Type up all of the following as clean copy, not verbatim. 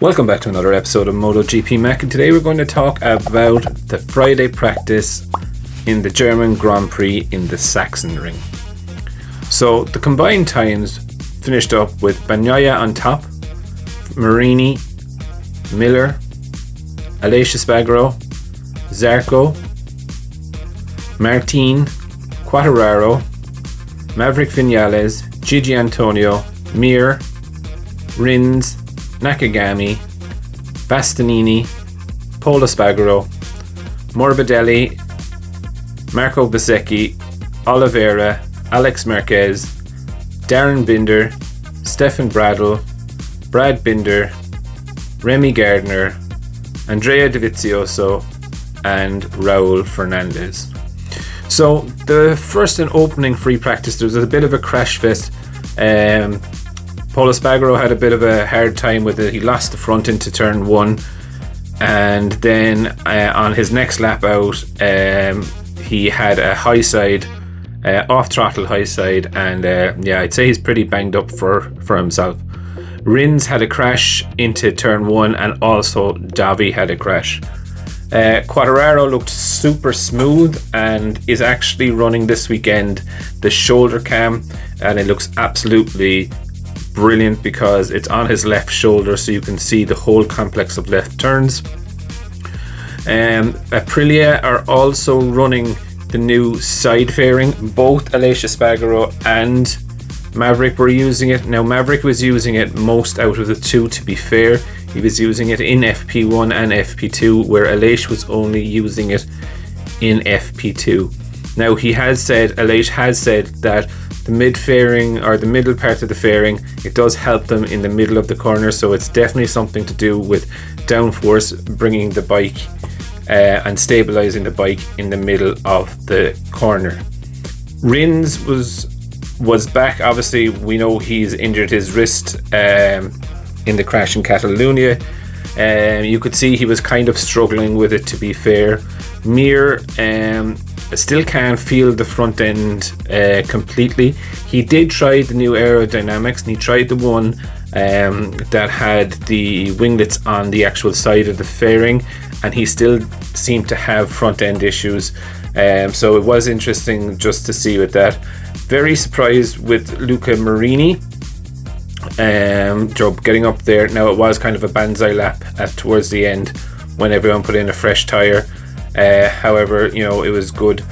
Welcome back to another episode of MotoGP Mac, and today we're going to talk about the Friday practice in the German Grand Prix in the Sachsenring. So the combined times finished up with Bagnaia on top, Marini, Miller, Aleix Espargaro, Zarco, Martin, Quartararo, Maverick Viñales, Gigi Antonio, Mir, Rins, Nakagami, Bastianini, Pol Espargaro, Morbidelli, Marco Bezzecchi, Oliveira, Alex Marquez, Darren Binder, Stefan Bradl, Brad Binder, Remy Gardner, Andrea Dovizioso, and Raul Fernandez. So the first and opening free practice, there was a bit of a crash fest. Pol Espargaro had a bit of a hard time with it. He lost the front into turn one, and then on his next lap out, he had a high side, off throttle high side, and I'd say he's pretty banged up for himself. Rins had a crash into turn one, and also Davi had a crash. Quartararo looked super smooth and is actually running this weekend the shoulder cam, and it looks absolutely brilliant because it's on his left shoulder, so you can see the whole complex of left turns. Aprilia are also running the new side fairing. Both Aleix Espargaro and Maverick were using it. Now Maverick was using it most out of the two, to be fair. He was using it in FP1 and FP2, where Aleix was only using it in FP2. Now Aleix has said that the mid fairing, or the middle part of the fairing, it does help them in the middle of the corner, so it's definitely something to do with downforce, bringing the bike and stabilizing the bike in the middle of the corner. Rins was back. Obviously we know he's injured his wrist in the crash in Catalonia. You could see he was kind of struggling with it, to be fair. Mir still can't feel the front end completely. He did try the new aerodynamics, and he tried the one that had the winglets on the actual side of the fairing, and he still seemed to have front end issues. So it was interesting just to see with that. Very surprised with Luca Marini getting up there. Now it was kind of a banzai lap towards the end when everyone put in a fresh tyre. However, it was good.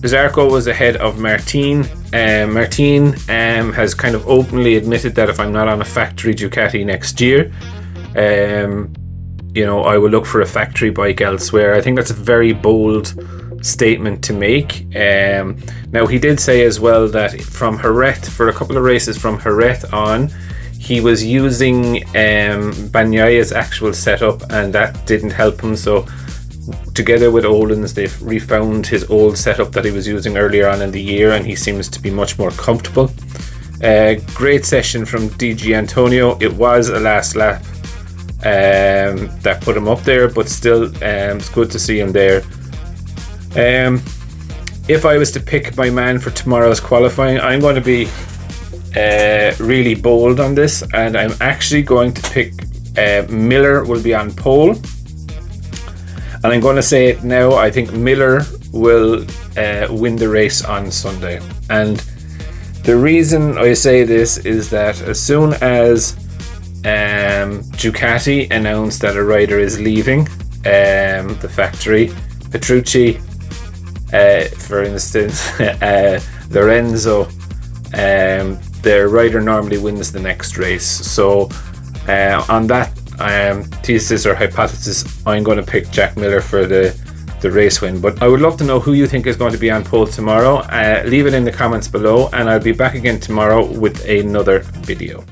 Zarco was ahead of Martin. Martin has kind of openly admitted that if I'm not on a factory Ducati next year, I will look for a factory bike elsewhere. I think that's a very bold statement to make. Now he did say as well that from Jerez, for a couple of races from Jerez on, he was using Bagnaia's actual setup, and that didn't help him. So together with Olin's, they've refound his old setup that he was using earlier on in the year, and he seems to be much more comfortable. Great session from Gigi Antonio. It was a last lap that put him up there, but still it's good to see him there. If I was to pick my man for tomorrow's qualifying, I'm going to be really bold on this, and I'm actually going to pick Miller will be on pole. And I'm going to say it now, I think Miller will win the race on Sunday. And the reason I say this is that as soon as Ducati announced that a rider is leaving the factory, Petrucci, for instance, Lorenzo, their rider normally wins the next race. So on that thesis or hypothesis, I'm going to pick Jack Miller for the race win. But I would love to know who you think is going to be on pole tomorrow. Leave it in the comments below, and I'll be back again tomorrow with another video.